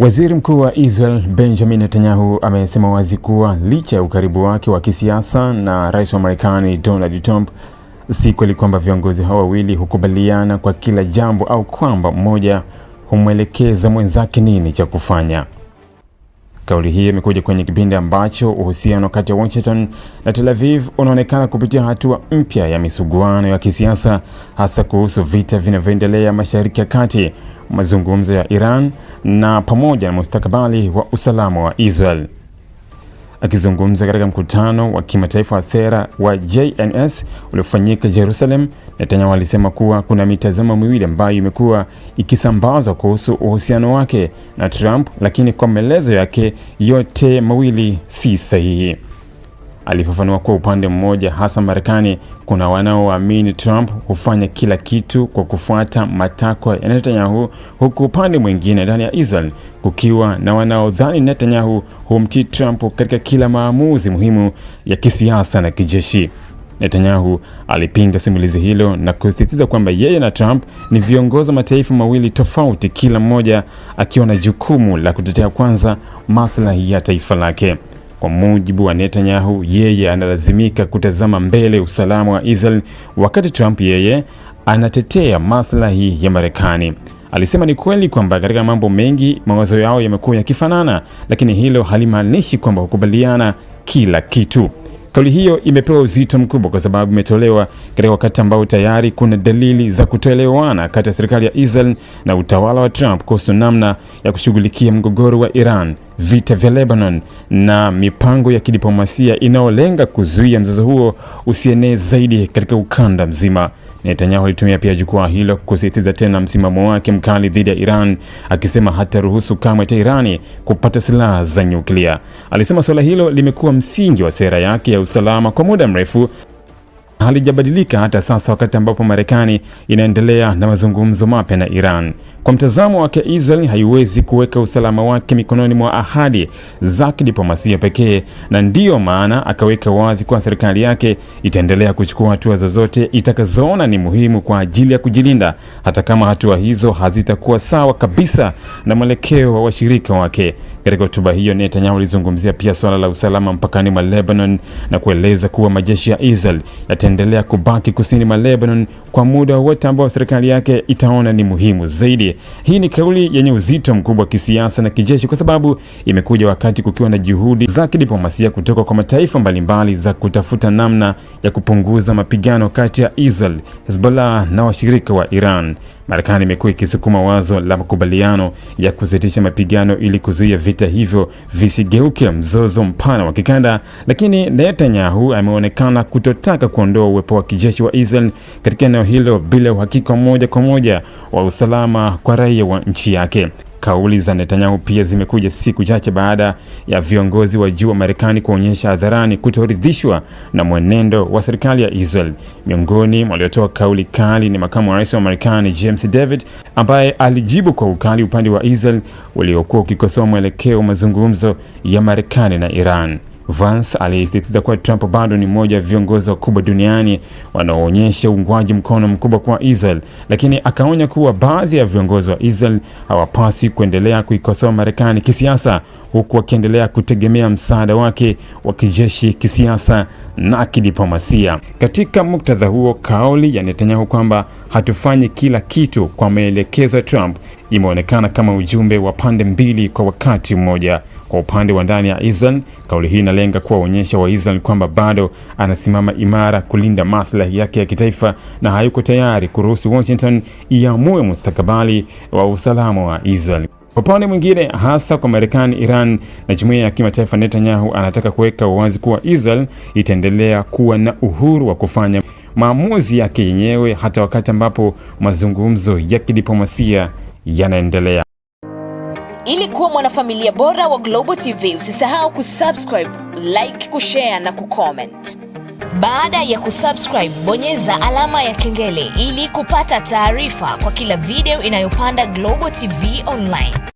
Waziri Mkuu wa Israel Benjamin Netanyahu amesema wazi kuwa licha ya ukaribu wake wa kisiasa na Rais wa Marekani Donald Trump, si kweli kwamba viongozi hao wawili hukubaliana kwa kila jambo au kwamba mmoja humwelekeza mwenzake nini cha kufanya. Kauli hii imekuja kwenye kipindi ambacho uhusiano kati ya Washington na Tel Aviv unaonekana kupitia hatua mpya ya misuguano ya kisiasa, hasa kuhusu vita vinavyoendelea Mashariki ya Kati, mazungumzo ya Iran na pamoja na mustakabali wa usalama wa Israel. Akizungumza katika mkutano wa kimataifa wa sera wa JNS uliofanyika Jerusalem, Netanyahu alisema kuwa kuna mitazamo miwili ambayo imekuwa ikisambazwa kuhusu uhusiano wake na Trump, lakini kwa maelezo yake yote mawili si sahihi. Alifafanua kwa upande mmoja, hasa Marekani, kuna wanaoamini Trump hufanya kila kitu kwa kufuata matakwa ya Netanyahu, huku upande mwingine ndani ya Israel kukiwa na wanaodhani Netanyahu humtii Trump katika kila maamuzi muhimu ya kisiasa na kijeshi. Netanyahu alipinga simulizi hilo na kusisitiza kwamba yeye na Trump ni viongozi wa mataifa mawili tofauti, kila mmoja akiwa na jukumu la kutetea kwanza maslahi ya taifa lake. Kwa mujibu wa Netanyahu, yeye analazimika kutazama mbele usalama wa Israel, wakati Trump yeye anatetea maslahi ya Marekani. Alisema ni kweli kwamba katika mambo mengi mawazo yao yamekuwa yakifanana, lakini hilo halimaanishi kwamba hukubaliana kila kitu. Kauli hiyo imepewa uzito mkubwa kwa sababu imetolewa katika wakati ambao tayari kuna dalili za kutoelewana kati ya serikali ya Israel na utawala wa Trump kuhusu namna ya kushughulikia mgogoro wa Iran, vita vya Lebanon na mipango ya kidiplomasia inayolenga kuzuia mzozo huo usienee zaidi katika ukanda mzima. Netanyahu alitumia pia jukwaa hilo kusisitiza tena msimamo wake mkali dhidi ya Iran, akisema hataruhusu kamwe Irani kupata silaha za nyuklia. Alisema suala hilo limekuwa msingi wa sera yake ya usalama kwa muda mrefu, halijabadilika hata sasa wakati ambapo Marekani inaendelea na mazungumzo mapya na Iran. Kwa mtazamo wake, Israel haiwezi kuweka usalama wake mikononi mwa ahadi za kidiplomasia pekee, na ndiyo maana akaweka wazi kwa serikali yake itaendelea kuchukua hatua zozote itakazoona ni muhimu kwa ajili ya kujilinda, hata kama hatua hizo hazitakuwa sawa kabisa na mwelekeo wa washirika wake. Katika hotuba hiyo, Netanyahu alizungumzia pia swala la usalama mpakani mwa Lebanon na kueleza kuwa majeshi ya Israel yataendelea kubaki kusini mwa Lebanon kwa muda wote ambao serikali yake itaona ni muhimu zaidi. Hii ni kauli yenye uzito mkubwa kisiasa na kijeshi kwa sababu imekuja wakati kukiwa na juhudi za kidiplomasia kutoka kwa mataifa mbalimbali za kutafuta namna ya kupunguza mapigano kati ya Israel, Hezbollah na washirika wa Iran. Marekani imekuwa ikisukuma wazo la makubaliano ya kusitisha mapigano ili kuzuia vita hivyo visigeuke mzozo mpana wa kikanda, lakini Netanyahu ameonekana kutotaka kuondoa uwepo wa kijeshi wa Israel katika eneo hilo bila uhakika moja kwa moja wa usalama kwa raia wa nchi yake. Kauli za Netanyahu pia zimekuja siku chache baada ya viongozi wa juu wa Marekani kuonyesha hadharani kutoridhishwa na mwenendo wa serikali ya Israel. Miongoni mwa waliotoa kauli kali ni makamu wa rais wa Marekani James David, ambaye alijibu kwa ukali upande wa Israel waliokuwa ukikosoa mwelekeo wa mazungumzo ya Marekani na Iran. Vance alisisitiza kuwa Trump bado ni mmoja wa viongozi wakubwa duniani wanaoonyesha uungwaji mkono mkubwa kwa Israel, lakini akaonya kuwa baadhi ya viongozi wa Israel hawapasi kuendelea kuikosoa Marekani kisiasa, huku wakiendelea kutegemea msaada wake wa kijeshi, kisiasa na kidiplomasia. Katika muktadha huo, kauli ya Netanyahu kwamba hatufanyi kila kitu kwa maelekezo ya Trump imeonekana kama ujumbe wa pande mbili kwa wakati mmoja. Kwa upande wa ndani ya Israel, kauli hii inalenga kuwaonyesha Waisrael kwamba bado anasimama imara kulinda maslahi yake ya kitaifa na hayuko tayari kuruhusu Washington iamue mustakabali wa usalama wa Israel. Kwa upande mwingine, hasa kwa Marekani, Iran na jumuiya ya kimataifa, Netanyahu anataka kuweka wazi kuwa Israel itaendelea kuwa na uhuru wa kufanya maamuzi yake yenyewe hata wakati ambapo mazungumzo ya kidiplomasia yanaendelea. Ili kuwa mwanafamilia bora wa Global TV, usisahau kusubscribe, like, kushare na kucomment. Baada ya kusubscribe, bonyeza alama ya kengele ili kupata taarifa kwa kila video inayopanda Global TV Online.